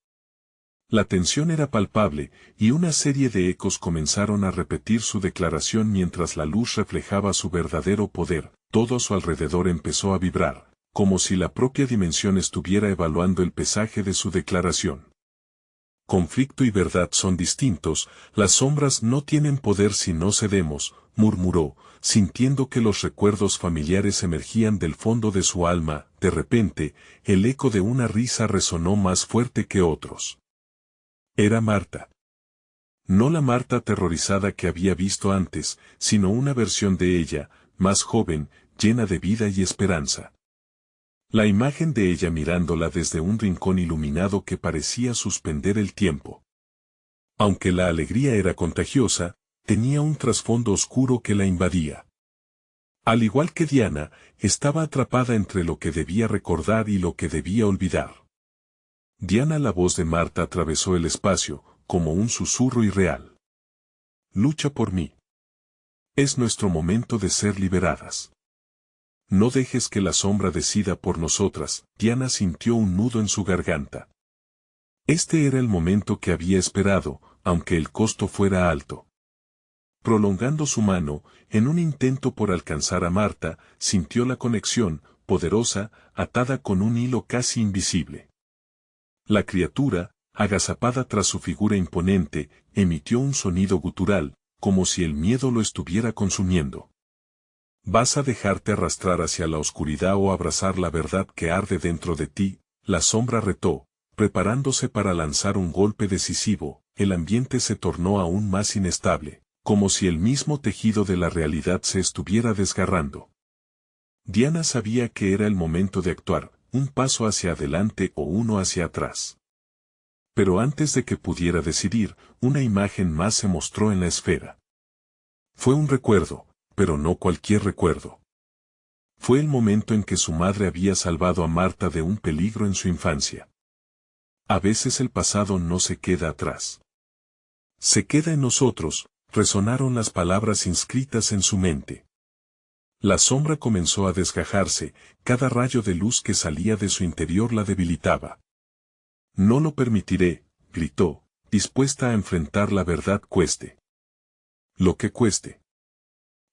Speaker 1: La tensión era palpable, y una serie de ecos comenzaron a repetir su declaración mientras la luz reflejaba su verdadero poder. Todo a su alrededor empezó a vibrar, como si la propia dimensión estuviera evaluando el pesaje de su declaración. Conflicto y verdad son distintos, las sombras no tienen poder si no cedemos, murmuró, sintiendo que los recuerdos familiares emergían del fondo de su alma. De repente, el eco de una risa resonó más fuerte que otros. Era Marta. No la Marta aterrorizada que había visto antes, sino una versión de ella, más joven, llena de vida y esperanza. La imagen de ella mirándola desde un rincón iluminado que parecía suspender el tiempo. Aunque la alegría era contagiosa, tenía un trasfondo oscuro que la invadía. Al igual que Diana, estaba atrapada entre lo que debía recordar y lo que debía olvidar. Diana, la voz de Marta atravesó el espacio, como un susurro irreal. Lucha por mí. Es nuestro momento de ser liberadas. No dejes que la sombra decida por nosotras. Diana sintió un nudo en su garganta. Este era el momento que había esperado, aunque el costo fuera alto. Prolongando su mano, en un intento por alcanzar a Marta, sintió la conexión, poderosa, atada con un hilo casi invisible. La criatura, agazapada tras su figura imponente, emitió un sonido gutural, como si el miedo lo estuviera consumiendo. ¿Vas a dejarte arrastrar hacia la oscuridad o abrazar la verdad que arde dentro de ti? La sombra retó, preparándose para lanzar un golpe decisivo. El ambiente se tornó aún más inestable, como si el mismo tejido de la realidad se estuviera desgarrando. Diana sabía que era el momento de actuar, un paso hacia adelante o uno hacia atrás. Pero antes de que pudiera decidir, una imagen más se mostró en la esfera. Fue un recuerdo, pero no cualquier recuerdo. Fue el momento en que su madre había salvado a Marta de un peligro en su infancia. A veces el pasado no se queda atrás. Se queda en nosotros, resonaron las palabras inscritas en su mente. La sombra comenzó a desgajarse, cada rayo de luz que salía de su interior la debilitaba. No lo permitiré, gritó, dispuesta a enfrentar la verdad cueste lo que cueste.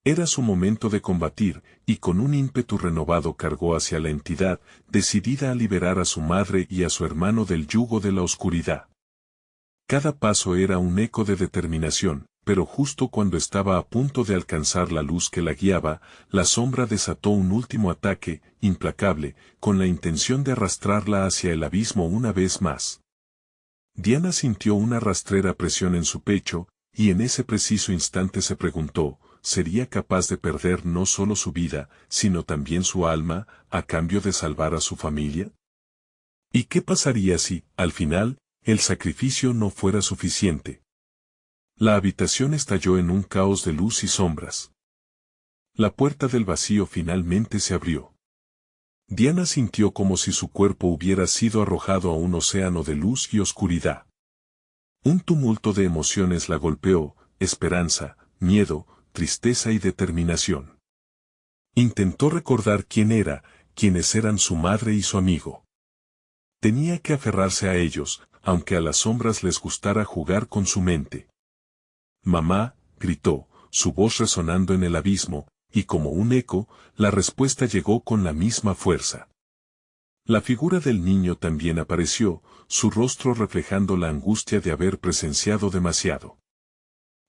Speaker 1: Era su momento de combatir, y con un ímpetu renovado cargó hacia la entidad, decidida a liberar a su madre y a su hermano del yugo de la oscuridad. Cada paso era un eco de determinación, pero justo cuando estaba a punto de alcanzar la luz que la guiaba, la sombra desató un último ataque, implacable, con la intención de arrastrarla hacia el abismo una vez más. Diana sintió una rastrera presión en su pecho, y en ese preciso instante se preguntó, ¿sería capaz de perder no solo su vida, sino también su alma, a cambio de salvar a su familia? ¿Y qué pasaría si, al final, el sacrificio no fuera suficiente? La habitación estalló en un caos de luz y sombras. La puerta del vacío finalmente se abrió. Diana sintió como si su cuerpo hubiera sido arrojado a un océano de luz y oscuridad. Un tumulto de emociones la golpeó, esperanza, miedo, tristeza y determinación. Intentó recordar quién era, quiénes eran su madre y su amigo. Tenía que aferrarse a ellos, aunque a las sombras les gustara jugar con su mente. Mamá, gritó, su voz resonando en el abismo, y como un eco, la respuesta llegó con la misma fuerza. La figura del niño también apareció, su rostro reflejando la angustia de haber presenciado demasiado.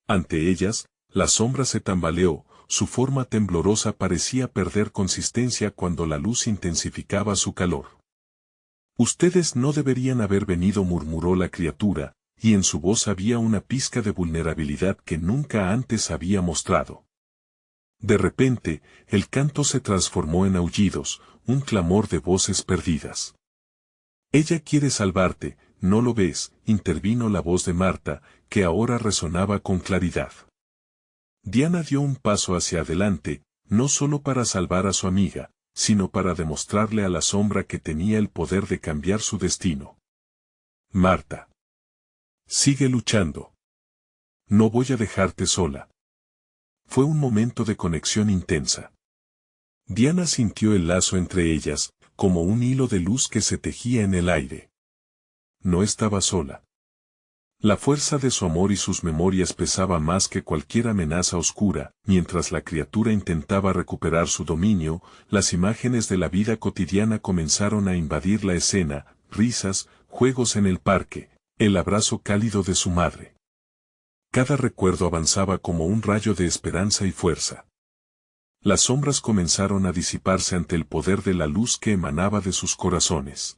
Speaker 1: Ante ellas, la sombra se tambaleó, su forma temblorosa parecía perder consistencia cuando la luz intensificaba su calor. Ustedes no deberían haber venido, murmuró la criatura, y en su voz había una pizca de vulnerabilidad que nunca antes había mostrado. De repente, el canto se transformó en aullidos, un clamor de voces perdidas. Ella quiere salvarte, ¿no lo ves?, intervino la voz de Marta, que ahora resonaba con claridad. Diana dio un paso hacia adelante, no solo para salvar a su amiga, sino para demostrarle a la sombra que tenía el poder de cambiar su destino. Marta. Sigue luchando. No voy a dejarte sola. Fue un momento de conexión intensa. Diana sintió el lazo entre ellas, como un hilo de luz que se tejía en el aire. No estaba sola. La fuerza de su amor y sus memorias pesaba más que cualquier amenaza oscura. Mientras la criatura intentaba recuperar su dominio, las imágenes de la vida cotidiana comenzaron a invadir la escena: risas, juegos en el parque, el abrazo cálido de su madre. Cada recuerdo avanzaba como un rayo de esperanza y fuerza. Las sombras comenzaron a disiparse ante el poder de la luz que emanaba de sus corazones.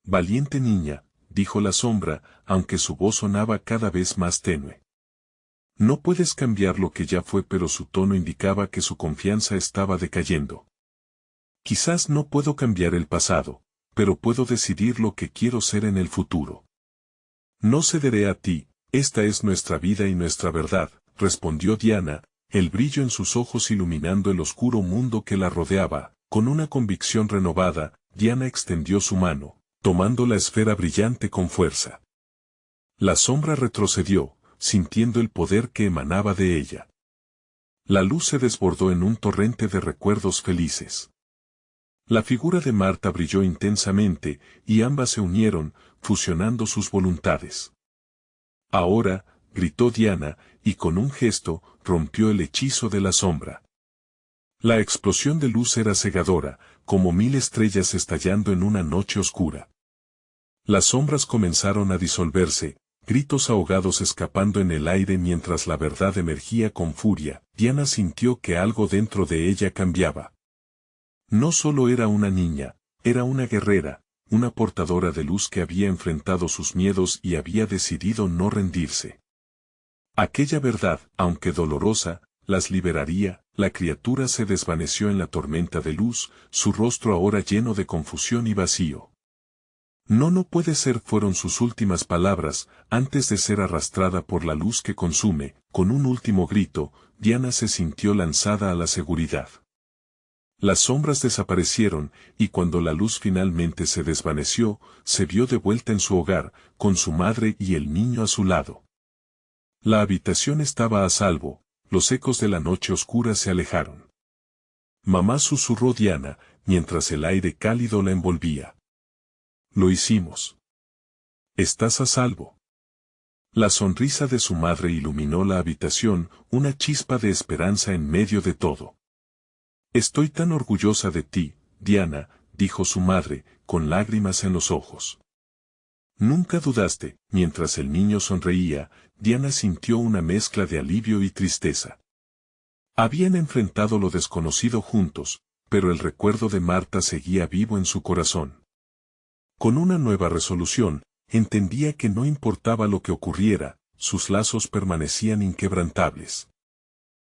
Speaker 1: «Valiente niña», dijo la sombra, aunque su voz sonaba cada vez más tenue. «No puedes cambiar lo que ya fue», pero su tono indicaba que su confianza estaba decayendo. «Quizás no puedo cambiar el pasado, pero puedo decidir lo que quiero ser en el futuro. No cederé a ti, esta es nuestra vida y nuestra verdad», respondió Diana, el brillo en sus ojos iluminando el oscuro mundo que la rodeaba. Con una convicción renovada, Diana extendió su mano, tomando la esfera brillante con fuerza. La sombra retrocedió, sintiendo el poder que emanaba de ella. La luz se desbordó en un torrente de recuerdos felices. La figura de Marta brilló intensamente, y ambas se unieron, fusionando sus voluntades. «Ahora», gritó Diana, y con un gesto, rompió el hechizo de la sombra. La explosión de luz era cegadora, como 1000 estrellas estallando en una noche oscura. Las sombras comenzaron a disolverse, gritos ahogados escapando en el aire mientras la verdad emergía con furia. Diana sintió que algo dentro de ella cambiaba. No solo era una niña, era una guerrera, una portadora de luz que había enfrentado sus miedos y había decidido no rendirse. Aquella verdad, aunque dolorosa, las liberaría. La criatura se desvaneció en la tormenta de luz, su rostro ahora lleno de confusión y vacío. «No puede ser», fueron sus últimas palabras, antes de ser arrastrada por la luz que consume. Con un último grito, Diana se sintió lanzada a la seguridad. Las sombras desaparecieron, y cuando la luz finalmente se desvaneció, se vio de vuelta en su hogar, con su madre y el niño a su lado. La habitación estaba a salvo, los ecos de la noche oscura se alejaron. «Mamá», susurró Diana, mientras el aire cálido la envolvía. «Lo hicimos. Estás a salvo». La sonrisa de su madre iluminó la habitación, una chispa de esperanza en medio de todo. «Estoy tan orgullosa de ti, Diana», dijo su madre, con lágrimas en los ojos. «Nunca dudaste». Mientras el niño sonreía, Diana sintió una mezcla de alivio y tristeza. Habían enfrentado lo desconocido juntos, pero el recuerdo de Marta seguía vivo en su corazón. Con una nueva resolución, entendía que no importaba lo que ocurriera, sus lazos permanecían inquebrantables.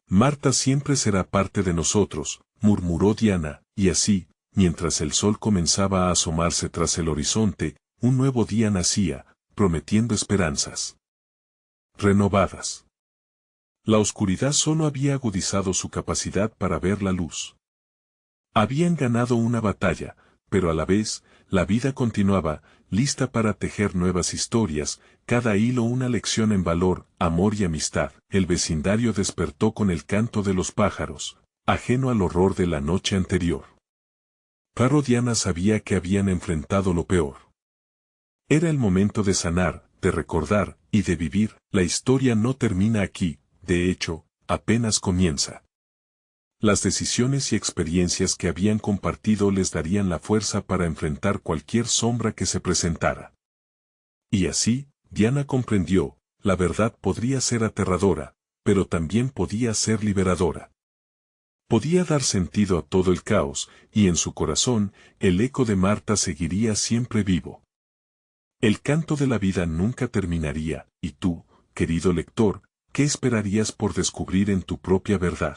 Speaker 1: «Marta siempre será parte de nosotros», murmuró Diana, y así, mientras el sol comenzaba a asomarse tras el horizonte, un nuevo día nacía, prometiendo esperanzas renovadas. La oscuridad solo había agudizado su capacidad para ver la luz. Habían ganado una batalla, pero a la vez, la vida continuaba, lista para tejer nuevas historias, cada hilo una lección en valor, amor y amistad. El vecindario despertó con el canto de los pájaros, ajeno al horror de la noche anterior. Pero Diana sabía que habían enfrentado lo peor. Era el momento de sanar, de recordar, y de vivir. La historia no termina aquí, de hecho, apenas comienza. Las decisiones y experiencias que habían compartido les darían la fuerza para enfrentar cualquier sombra que se presentara. Y así, Diana comprendió, la verdad podría ser aterradora, pero también podía ser liberadora. Podía dar sentido a todo el caos, y en su corazón, el eco de Marta seguiría siempre vivo. El canto de la vida nunca terminaría, y tú, querido lector, ¿qué esperarías por descubrir en tu propia verdad?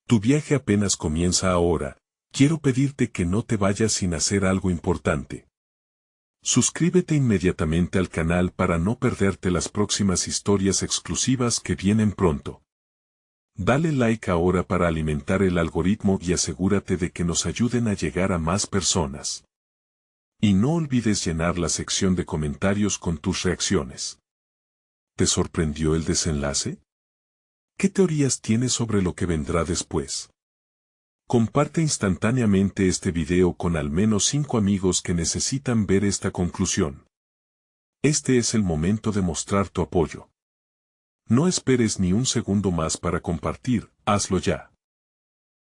Speaker 1: Tu viaje apenas comienza ahora. Quiero pedirte que no te vayas sin hacer algo importante. Suscríbete inmediatamente al canal para no perderte las próximas historias exclusivas que vienen pronto. Dale like ahora para alimentar el algoritmo y asegúrate de que nos ayuden a llegar a más personas. Y no olvides llenar la sección de comentarios con tus reacciones. ¿Te sorprendió el desenlace? ¿Qué teorías tienes sobre lo que vendrá después? Comparte instantáneamente este video con al menos 5 amigos que necesitan ver esta conclusión. Este es el momento de mostrar tu apoyo. No esperes ni un segundo más para compartir, hazlo ya.